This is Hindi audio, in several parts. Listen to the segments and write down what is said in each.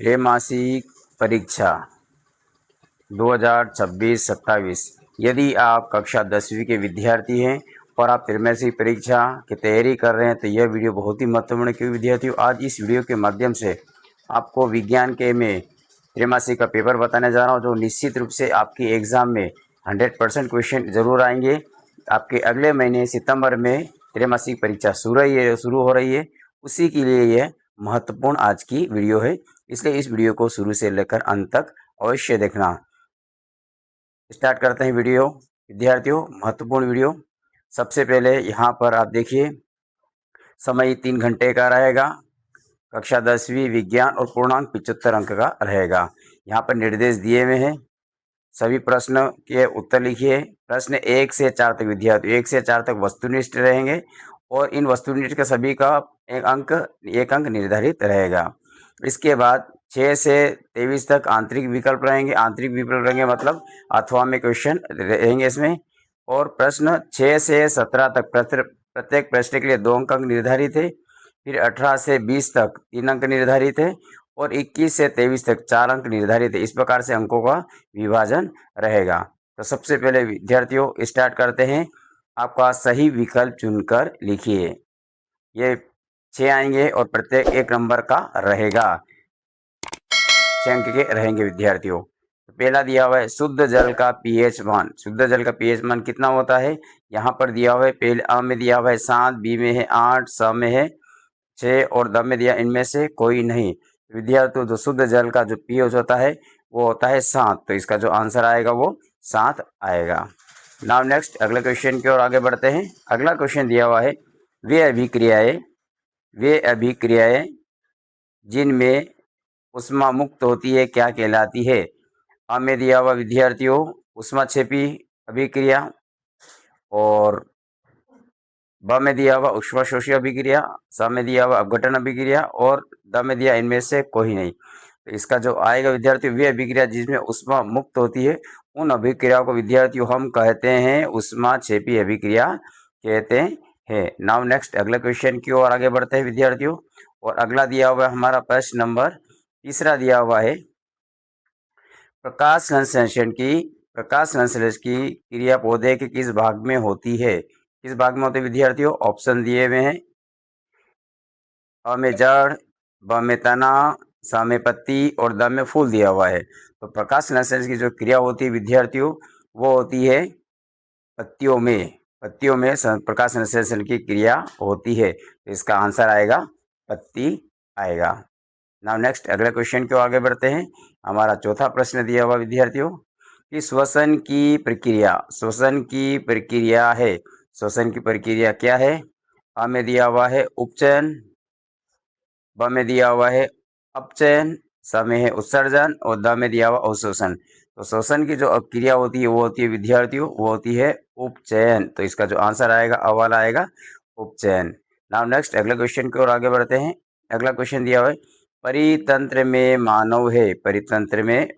त्रैमासिक परीक्षा 2026-27। यदि आप कक्षा 10वीं के विद्यार्थी हैं और आप त्रैमासिक परीक्षा की तैयारी कर रहे हैं तो यह वीडियो बहुत ही महत्वपूर्ण है। क्योंकि विद्यार्थियों, आज इस वीडियो के माध्यम से आपको विज्ञान के में त्रैमासिक का पेपर बताने जा रहा हूँ, जो निश्चित रूप से आपकी एग्ज़ाम में 100% क्वेश्चन ज़रूर आएंगे। आपके अगले महीने सितंबर में त्रैमासिक परीक्षा शुरू हो रही है, उसी के लिए यह महत्वपूर्ण आज की वीडियो है। इसलिए इस वीडियो को शुरू से लेकर अंत तक अवश्य देखना। स्टार्ट करते हैं वीडियो। विद्यार्थियों, महत्वपूर्ण वीडियो। सबसे पहले यहाँ पर आप देखिए, समय 3 घंटे का रहेगा। कक्षा 10वीं विज्ञान और पूर्णांक 75 अंक का रहेगा। यहाँ पर निर्देश दिए हुए हैं। सभी प्रश्न के उत्तर लिखिए। प्रश्न 1 से 4 तक विद्यार्थी 1 से 4 तक वस्तुनिष्ठ रहेंगे और इन वस्तुनिष्ठ के सभी का एक अंक निर्धारित रहेगा। इसके बाद 6 से 23 तक आंतरिक विकल्प रहेंगे। आंतरिक विकल्प रहेंगे मतलब अथवा में क्वेश्चन रहेंगे इसमें। और प्रश्न 6 से 17 तक प्रत्येक प्रश्न के लिए 2 अंक निर्धारित है। फिर 18 से 20 तक 3 अंक निर्धारित है और 21 से 23 तक 4 अंक निर्धारित है। इस प्रकार से अंकों का विभाजन रहेगा। तो सबसे पहले विद्यार्थियों स्टार्ट करते हैं। आपका सही विकल्प चुनकर लिखिए। ये 6 आएंगे और प्रत्येक 1 नंबर का रहेगा। 6 अंक के रहेंगे विद्यार्थियों। पहला दिया हुआ है शुद्ध जल का पीएच मान। शुद्ध जल का पीएच मान कितना होता है? यहाँ पर दिया हुआ है। पहले अ में दिया हुआ है 7, बी में है 8, स में है 6 और द में दिया इनमें से कोई नहीं। विद्यार्थियों, जो शुद्ध जल का जो पीएच होता है वो होता है 7। तो इसका जो आंसर आएगा वो 7 आएगा। नाउ नेक्स्ट अगले क्वेश्चन की ओर आगे बढ़ते हैं। अगला क्वेश्चन दिया हुआ है वे अभिक्रियाएं जिनमें उष्मा मुक्त होती है क्या कहलाती है? अ में दिया हुआ विद्यार्थियों उष्माक्षेपी अभिक्रिया, और ब में दिया हुआ उष्माशोषी अभिक्रिया, स में दिया हुआ अपघटन अभिक्रिया और द में दिया इनमें से कोई नहीं। तो इसका जो आएगा विद्यार्थियों, वे अभिक्रिया जिसमें उष्मा मुक्त होती है उन अभिक्रियाओं को विद्यार्थियों हम कहते हैं उष्माक्षेपी अभिक्रिया कहते हैं। नाउ नेक्स्ट अगले क्वेश्चन की ओर आगे बढ़ते हैं विद्यार्थियों। और अगला दिया हुआ है हमारा प्रश्न नंबर तीसरा दिया हुआ है, प्रकाश संश्लेषण की क्रिया पौधे के किस भाग में होती है? किस भाग में होते हैं विद्यार्थियों? ऑप्शन दिए हुए हैं। अ में जड़, ब में तना, स में पत्ती और द में फूल दिया हुआ है। तो प्रकाश संश्लेषण की जो क्रिया होती है विद्यार्थियों वो होती है पत्तियों में। प्रकाश संश्लेषण की क्रिया होती है। तो इसका आंसर आएगा पत्ती आएगा। नाउ नेक्स्ट अगले क्वेश्चन को आगे बढ़ते हैं। हमारा चौथा प्रश्न दिया हुआ विद्यार्थियों कि श्वसन की प्रक्रिया क्या है? अ में दिया हुआ है उपचयन, ब में दिया हुआ है अपचयन, स में है उत्सर्जन और द में दिया हुआ अवशोषण। तो श्वसन की जो क्रिया होती है वो होती है विद्यार्थियों वो होती है उपचयन। तो इसका जो आंसर आएगा अ वाला आएगा उपचयन। नाउ नेक्स्ट अगले क्वेश्चन की ओर आगे बढ़ते हैं। अगला क्वेश्चन दिया हुआ है परितंत्र में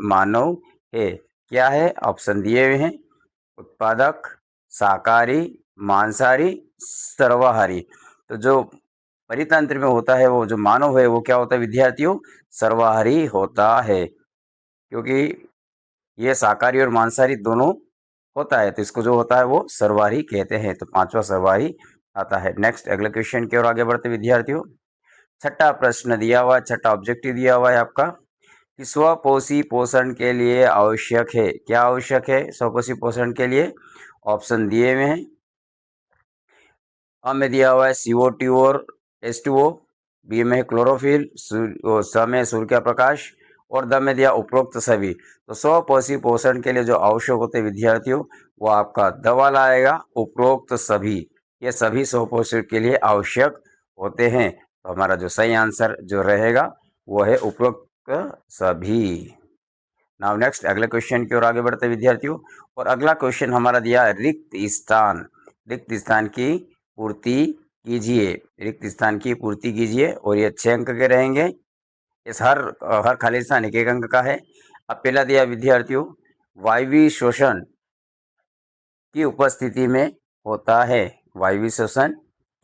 मानव है क्या है? ऑप्शन दिए हुए हैं उत्पादक, शाकाहारी, मांसाहारी, सर्वाहारी। तो जो परितंत्र में होता है वो जो मानव है वो क्या होता है विद्यार्थियों? सर्वाहारी होता है। क्योंकि ये शाकाहारी और मांसाहारी दोनों होता है तो इसको जो होता है वो सर्वाहारी कहते हैं। तो 5वां सर्वाहारी आता है। नेक्स्ट अगले क्वेश्चन की ओर आगे बढ़ते विद्यार्थियों। छठा प्रश्न दिया हुआ है, छठा ऑब्जेक्टिव दिया हुआ है आपका कि स्वपोषी पोषण के लिए आवश्यक है। क्या आवश्यक है स्वपोषी पोषण के लिए? ऑप्शन दिए हुए हैं। अ में दिया हुआ है CO2 और H2O, बी में है क्लोरोफिल, स में सूर्य का प्रकाश और द में दिया उपरोक्त सभी। तो स्वपोषी पोषण के लिए जो आवश्यक होते हैं विद्यार्थियों वो आपका द वाला आएगा उपरोक्त सभी। ये सभी स्वपोषण के लिए आवश्यक होते हैं। तो हमारा जो सही आंसर जो रहेगा वो है उपरोक्त सभी। नाउ नेक्स्ट अगले क्वेश्चन की ओर आगे बढ़ते विद्यार्थियों। और अगला क्वेश्चन हमारा दिया है रिक्त स्थान की पूर्ति कीजिए। रिक्त स्थान की पूर्ति कीजिए और ये 6 अंक के रहेंगे। इस हर खाली स्थान 1 अंक का है। अब पहला दिया विद्यार्थियों वायवीय शोषण की उपस्थिति में होता है। वायवीय शोषण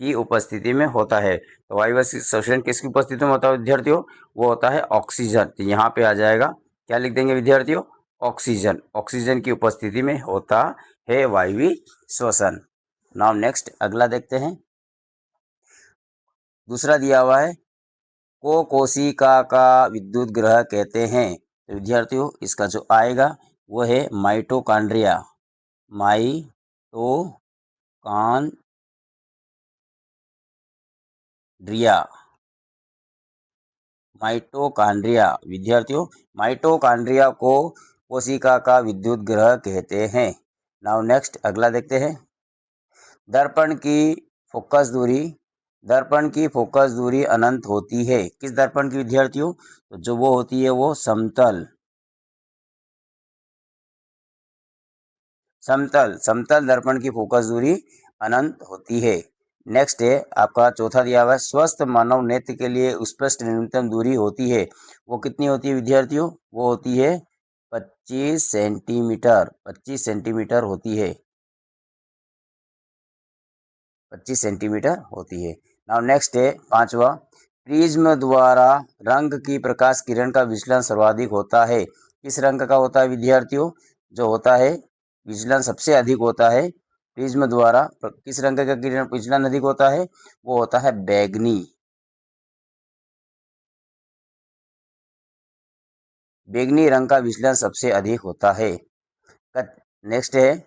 की उपस्थिति में होता है। तो वायु शोषण किसकी उपस्थिति में होता है विद्यार्थियों? वो होता है ऑक्सीजन। तो यहाँ पे आ जाएगा, क्या लिख देंगे विद्यार्थियों? ऑक्सीजन। ऑक्सीजन की उपस्थिति में होता है वायु श्वसन। नाउ नेक्स्ट अगला देखते हैं। दूसरा दिया हुआ है, को कोशिका का विद्युत ग्रह कहते हैं। तो विद्यार्थियों इसका जो आएगा वो है माइटोकॉन्ड्रिया। माइटोकॉन्ड्रिया। माइटोकॉन्ड्रिया विद्यार्थियों, माइटोकॉन्ड्रिया को कोशिका का विद्युत ग्रह कहते हैं। नाउ नेक्स्ट अगला देखते हैं। दर्पण की फोकस दूरी, दर्पण की फोकस दूरी अनंत होती है। किस दर्पण की विद्यार्थियों? तो जो वो होती है वो समतल, समतल समतल दर्पण की फोकस दूरी अनंत होती है। नेक्स्ट है आपका चौथा दिया हुआ है, स्वस्थ मानव नेत्र के लिए उत्कृष्ट न्यूनतम दूरी होती है। वो कितनी होती है विद्यार्थियों? वो होती है 25 सेंटीमीटर। 25 सेंटीमीटर होती है। 25 सेंटीमीटर होती है। नाउ नेक्स्ट है पांचवा, प्रिज्म द्वारा रंग की प्रकाश किरण का विचलन सर्वाधिक होता है। किस रंग का होता है विद्यार्थियों? जो होता है विचलन सबसे अधिक होता है प्रिज्म द्वारा, किस रंग का किरण विचलन अधिक होता है? वो होता है बैगनी। बैगनी रंग का विचलन सबसे अधिक होता है। नेक्स्ट है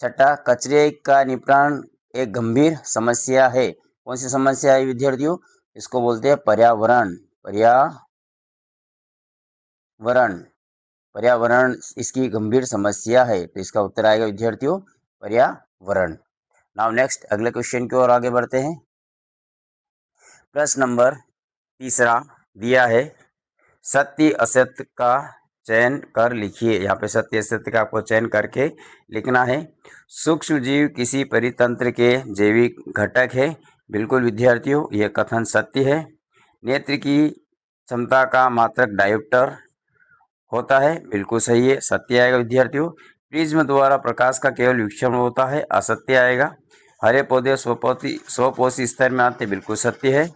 छठा, कचरे का निपटान एक गंभीर समस्या है। कौन सी समस्या है विद्यार्थियों? इसको बोलते हैं पर्यावरण। पर्यावरण पर्यावरण इसकी गंभीर समस्या है। तो इसका उत्तर आएगा विद्यार्थियों पर्यावरण। नाउ नेक्स्ट अगले क्वेश्चन की ओर आगे बढ़ते हैं। प्रश्न नंबर तीसरा दिया है, सत्य असत्य का चयन कर लिखिए। यहाँ पे सत्य असत्य का आपको चयन करके लिखना है। सूक्ष्म जीव किसी परितंत्र के जैविक घटक है। बिल्कुल विद्यार्थियों यह कथन सत्य है। नेत्र की क्षमता का मात्रक डायोप्टर होता है। बिल्कुल सही है, सत्य आएगा विद्यार्थियों। प्रिज्म द्वारा प्रकाश का केवल विक्षेपण होता है। असत्य आएगा। हरे पौधे स्वपोषी स्तर में आते, बिल्कुल सत्य है।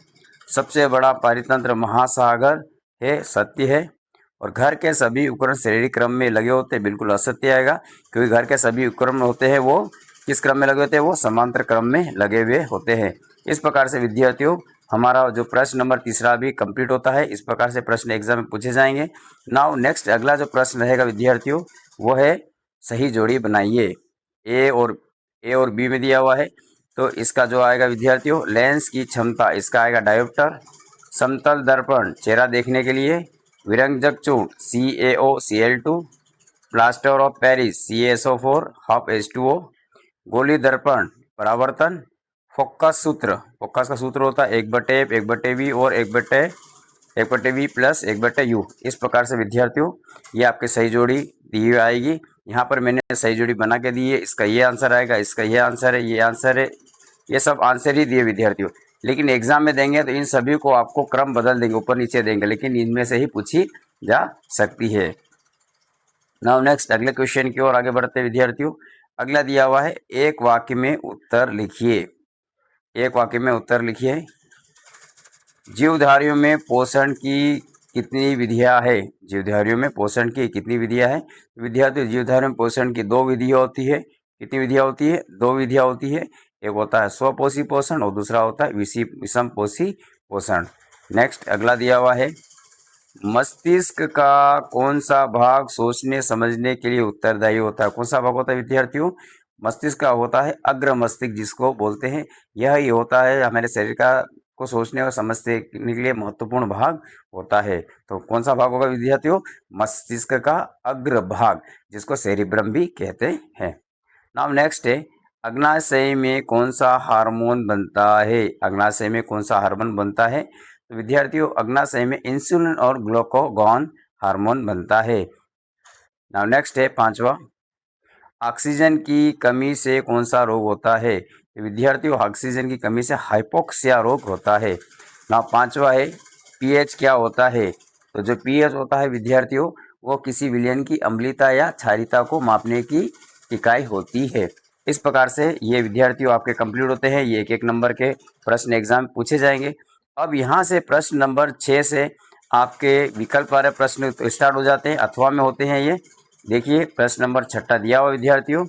सबसे बड़ा पारितंत्र महासागर है, सत्य है। और घर के सभी उपकरण श्रेणी क्रम में लगे होते हैं, बिल्कुल असत्य आएगा, क्योंकि घर के सभी उपकरण होते हैं वो किस क्रम में लगे होते हैं? वो समांतर क्रम में लगे हुए होते हैं। इस प्रकार से विद्यार्थियों हमारा जो प्रश्न नंबर तीसरा भी कंप्लीट होता है। इस प्रकार से प्रश्न एग्जाम में पूछे जाएंगे। नाउ नेक्स्ट अगला जो प्रश्न रहेगा विद्यार्थियों वो है सही जोड़ी बनाइए। ए और बी में दिया हुआ है। तो इसका जो आएगा विद्यार्थियों, लेंस की क्षमता, इसका आएगा डायोप्टर। समतल दर्पण चेहरा देखने के लिए। विरंजक चूर्ण CaOCl2। Plaster of Paris CaSO4 half H2O। गोली दर्पण परावर्तन। फोकस सूत्र, फोकस का सूत्र होता है 1/F 1/V और 1/V प्लस 1/U। इस प्रकार से विद्यार्थियों ये आपके सही जोड़ी दी हुई आएगी। यहाँ पर मैंने सही जोड़ी बना के दी है। इसका ये आंसर आएगा, इसका ये आंसर है, ये आंसर है, ये सब आंसर ही दिए विद्यार्थियों। लेकिन एग्जाम में देंगे तो इन सभी को आपको क्रम बदल देंगे, ऊपर नीचे देंगे, लेकिन इनमें से ही पूछी जा सकती है। नाउ नेक्स्ट अगले क्वेश्चन की ओर आगे बढ़ते विद्यार्थियों। अगला दिया हुआ है, एक वाक्य में उत्तर लिखिए। एक वाक्य में उत्तर लिखिए। जीवधारियों में पोषण की कितनी विधियां है? जीवधारियों में पोषण की कितनी विधियां है विद्यार्थियों? जीवधारियों में पोषण की 2 विधियां होती है। कितनी विधियां होती है? 2 विधियां होती है। एक होता है स्वपोषी पोषण और दूसरा होता है विषम पोषी पोषण। नेक्स्ट अगला दिया हुआ है, मस्तिष्क का कौन सा भाग सोचने समझने के लिए उत्तरदायी होता है? कौन सा भाग होता है विद्यार्थियों? मस्तिष्क का होता है अग्र मस्तिष्क, जिसको बोलते हैं। यह ही होता है हमारे शरीर का को सोचने और समझने के लिए महत्वपूर्ण भाग होता है। तो कौन सा भाग होगा विद्यार्थियों? मस्तिष्क का अग्र भाग, जिसको सेरिब्रम भी कहते हैं। नाउ नेक्स्ट है, अग्नाशय में कौन सा हार्मोन बनता है? अग्नाशय में कौन सा हार्मोन बनता है? तो विद्यार्थियों अग्नाशय में इंसुलिन और ग्लूकागॉन हार्मोन बनता है। नाउ नेक्स्ट है पांचवा, ऑक्सीजन की कमी से कौन सा रोग होता है? तो विद्यार्थियों ऑक्सीजन की कमी से हाइपोक्सिया रोग होता है। नाउ पांचवा है, पीएच क्या होता है? तो जो पीएच होता है विद्यार्थियों वो किसी विलयन की अम्लता या क्षारीयता को मापने की इकाई होती है। इस प्रकार से ये विद्यार्थियों आपके कंप्लीट होते हैं। ये एक नंबर के प्रश्न एग्जाम पूछे जाएंगे। अब यहाँ से प्रश्न नंबर 6 से आपके विकल्प वाले प्रश्न तो स्टार्ट हो जाते हैं, अथवा में होते हैं। ये देखिए प्रश्न नंबर 6 दिया हुआ विद्यार्थियों,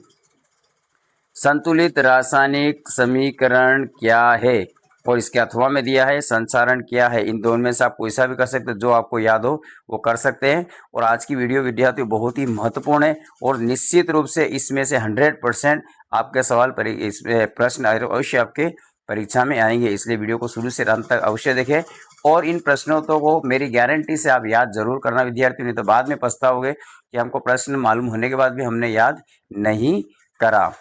संतुलित रासायनिक समीकरण क्या है, और इसके अथवा में दिया है संसारण क्या है। इन दोनों में से आप कोई सा भी कर सकते हैं, जो आपको याद हो वो कर सकते हैं। और आज की वीडियो विद्यार्थियों बहुत ही महत्वपूर्ण है और निश्चित रूप से इसमें से 100% आपके सवाल प्रश्न अवश्य आपके परीक्षा में आएंगे, इसलिए वीडियो को शुरू से अंत तक अवश्य देखें। और इन प्रश्नों को मेरी गारंटी से आप याद जरूर करना विद्यार्थियों, नहीं तो बाद में पछताओगे कि हमको प्रश्न मालूम होने के बाद भी हमने याद नहीं करा।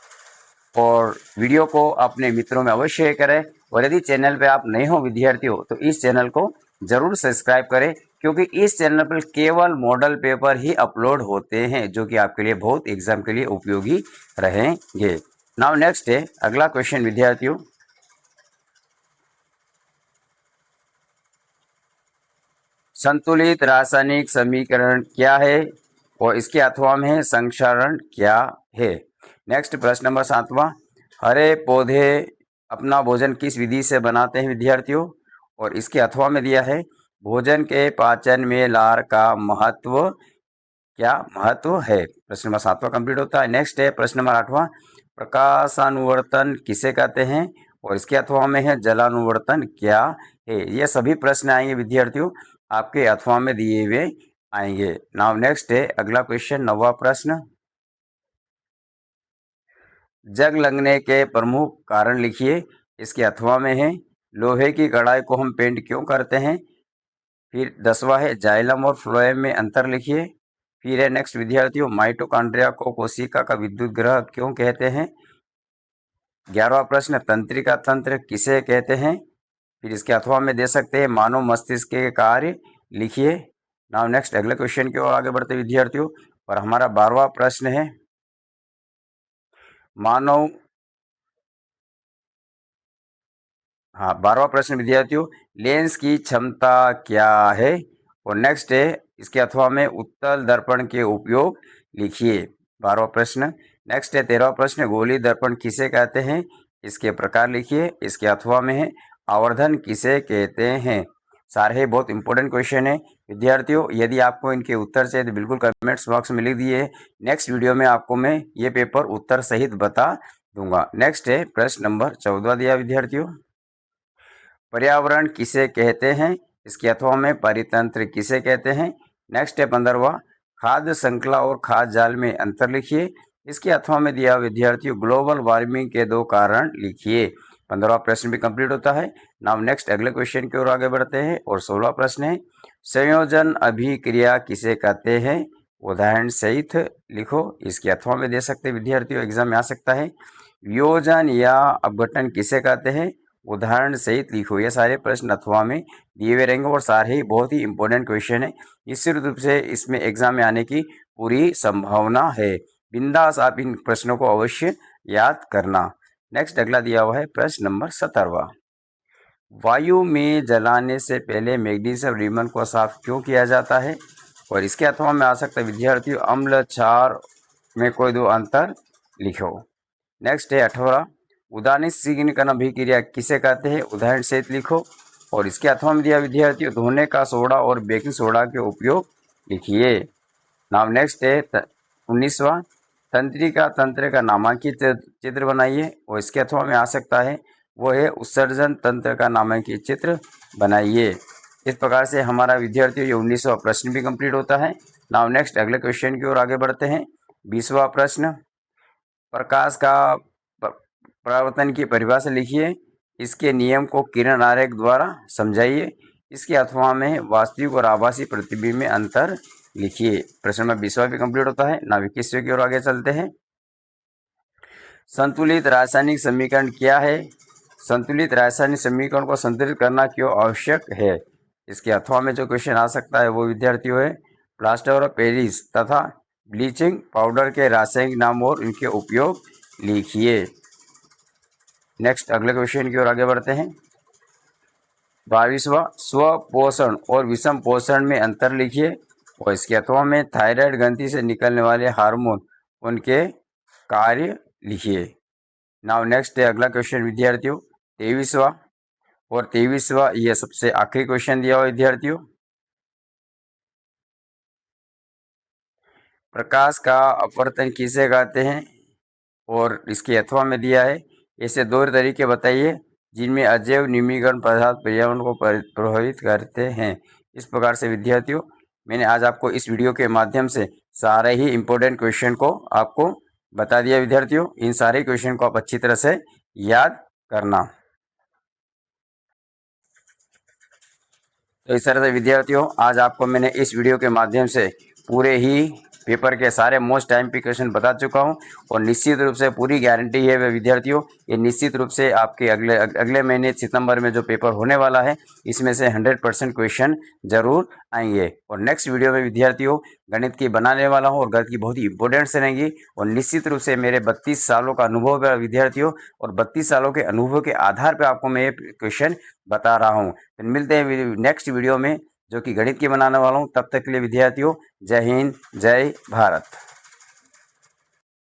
और वीडियो को अपने मित्रों में अवश्य शेयर करें। और यदि चैनल पे आप नए हो विद्यार्थियों तो इस चैनल को जरूर सब्सक्राइब करें, क्योंकि इस चैनल पर केवल मॉडल पेपर ही अपलोड होते हैं, जो कि आपके लिए बहुत एग्जाम के लिए उपयोगी रहेंगे। नाउ नेक्स्ट है अगला क्वेश्चन विद्यार्थियों, संतुलित रासायनिक समीकरण क्या है और इसके अथवा में संक्षारण क्या है। नेक्स्ट प्रश्न नंबर 7वां, हरे पौधे अपना भोजन किस विधि से बनाते हैं विद्यार्थियों, और इसके अथवा में दिया है भोजन के पाचन में लार का क्या महत्व है। प्रश्न नंबर 7वां कंप्लीट होता है। नेक्स्ट है प्रश्न नंबर 8वां, प्रकाशानुवर्तन किसे कहते हैं, और इसके अथवा में है जलानुवर्तन क्या है। ये सभी प्रश्न आएंगे विद्यार्थियों आपके अथवा में दिए हुए आएंगे। नाउ नेक्स्ट है अगला क्वेश्चन 9वां प्रश्न, जंग लगने के प्रमुख कारण लिखिए। इसके अथवा में है लोहे की कढ़ाई को हम पेंट क्यों करते हैं। फिर 10वां है जाइलम और फ्लोएम में अंतर लिखिए। फिर है नेक्स्ट विद्यार्थियों, माइटोकॉन्ड्रिया को कोशिका का विद्युत ग्रह क्यों कहते हैं। 11वां प्रश्न, तंत्रिका तंत्र किसे कहते हैं। फिर इसके अथवा में दे सकते हैं मानव मस्तिष्क के कार्य लिखिए। नाउ नेक्स्ट अगले क्वेश्चन की ओर आगे बढ़ते विद्यार्थियों, और हमारा 12वां प्रश्न है मानव 12वां प्रश्न विद्यार्थियों, लेंस की क्षमता क्या है। और नेक्स्ट है इसके अथवा में उत्तल दर्पण के उपयोग लिखिए। 12वां प्रश्न। नेक्स्ट है 13वां प्रश्न, गोली दर्पण किसे कहते हैं, इसके प्रकार लिखिए। इसके अथवा में है आवर्धन किसे कहते हैं। सारे बहुत इंपॉर्टेंट क्वेश्चन है विद्यार्थियों। यदि आपको इनके उत्तर चाहिए तो बिल्कुल कमेंट्स बॉक्स में लिख दिए। नेक्स्ट वीडियो में आपको मैं ये पेपर उत्तर सहित बता दूंगा। नेक्स्ट है प्रश्न नंबर 14 दिया विद्यार्थियों, पर्यावरण किसे कहते हैं। इसके अथवा में परितंत्र किसे कहते हैं। नेक्स्ट है 15वां, खाद्य श्रृंखला और खाद्य जाल में अंतर लिखिए। इसके अथवा में दिया विद्यार्थियों ग्लोबल वार्मिंग के 2 कारण लिखिए। 15वां प्रश्न भी कंप्लीट होता है। नाउ नेक्स्ट अगले क्वेश्चन की ओर आगे बढ़ते हैं, और 16वां प्रश्न है संयोजन अभिक्रिया किसे कहते हैं, उदाहरण सहित लिखो। इसके अथवा में दे सकते विद्यार्थियों, एग्जाम में आ सकता है। वियोजन या अपघटन किसे कहते हैं, उदाहरण सहित लिखो। ये सारे प्रश्न अथवा में दिए हुए रहेंगे और सारे ही बहुत ही इंपॉर्टेंट क्वेश्चन है। निश्चित रूप से इसमें एग्जाम में आने की पूरी संभावना है। बिंदास आप इन प्रश्नों को अवश्य याद करना। नेक्स्ट अगला दिया हुआ है प्रश्न नंबर 17वां, वायु में जलाने से पहले मैग्नीशियम रिबन को साफ क्यों किया जाता है। और इसके अथवा में आ सकता है विद्यार्थियों अम्ल क्षार में कोई 2 अंतर लिखो। नेक्स्ट है 18वां, उदानित सिग्निकरण अभिक्रिया किसे कहते हैं, उदाहरण सहित लिखो। और इसके अथवा में दिया विद्यार्थियों धोने का सोडा और बेकिंग सोडा के उपयोग लिखिए। नाउ नेक्स्ट है 19वां, तंत्रिका तंत्र का नामांकित चित्र बनाइए। और इसके अथवा में आ सकता है वो है उत्सर्जन तंत्र का नामांकित चित्र बनाइए। इस प्रकार से हमारा विद्यार्थियों ये 19वां प्रश्न भी कंप्लीट होता है। नाउ नेक्स्ट अगले क्वेश्चन की ओर आगे बढ़ते हैं। 20वां प्रश्न, प्रकाश का परावर्तन की परिभाषा लिखिए। इसके नियम को किरण आरेख द्वारा समझाइए। इसके अथवा में वास्तविक और आभासी प्रतिबिंब में अंतर लिखिए। प्रश्न नंबर 20वां भी कंप्लीट होता है। नाउ 21वें की ओर आगे चलते हैं। संतुलित रासायनिक समीकरण क्या है, संतुलित रासायनिक समीकरण को संतुलित करना क्यों आवश्यक है। इसके अथवा में जो क्वेश्चन आ सकता है वो विद्यार्थियों है प्लास्टर ऑफ पेरिस तथा ब्लीचिंग पाउडर के रासायनिक नाम और इनके उपयोग लिखिए। नेक्स्ट अगले क्वेश्चन की ओर आगे बढ़ते हैं। 22वां, स्वपोषण और विषम पोषण में अंतर लिखिए। और इसके अथवा में थायराइड ग्रंथि से निकलने वाले हार्मोन उनके कार्य लिखिए। नाउ नेक्स्ट है अगला क्वेश्चन विद्यार्थियों 23वां, और 23वां ये सबसे आखिरी क्वेश्चन दिया हुआ विद्यार्थियों। प्रकाश का अपवर्तन किसे कहते हैं, और इसके अथवा में दिया है ऐसे दो तरीके बताइए जिनमें अजैव न्यूनीकरण पदार्थ पर्यावरण को प्रभावित करते हैं। इस प्रकार से विद्यार्थियों मैंने आज आपको इस वीडियो के माध्यम से सारे ही इम्पोर्टेंट क्वेश्चन को आपको बता दिया विद्यार्थियों। इन सारे क्वेश्चन को आप अच्छी तरह से याद करना। तो इस तरह से विद्यार्थियों आज आपको मैंने इस वीडियो के माध्यम से पूरे ही पेपर के सारे मोस्ट टाइम पे क्वेश्चन बता चुका हूं, और निश्चित रूप से पूरी गारंटी है वे विद्यार्थियों, ये निश्चित रूप से आपके अगले महीने सितंबर में जो पेपर होने वाला है इसमें से 100% क्वेश्चन जरूर आएंगे। और नेक्स्ट वीडियो में विद्यार्थियों गणित की बनाने वाला हूँ, और गणित की बहुत ही इंपॉर्टेंट से रहेंगी, और निश्चित रूप से मेरे 32 सालों का अनुभव है विद्यार्थियों, और 32 सालों के अनुभव के आधार पर आपको मैं ये क्वेश्चन बता रहा हूँ। फिर मिलते हैं नेक्स्ट वीडियो में जो कि गणित की बनाने वाला हूँ। तब तक के लिए विद्यार्थियों जय हिंद, जय भारत।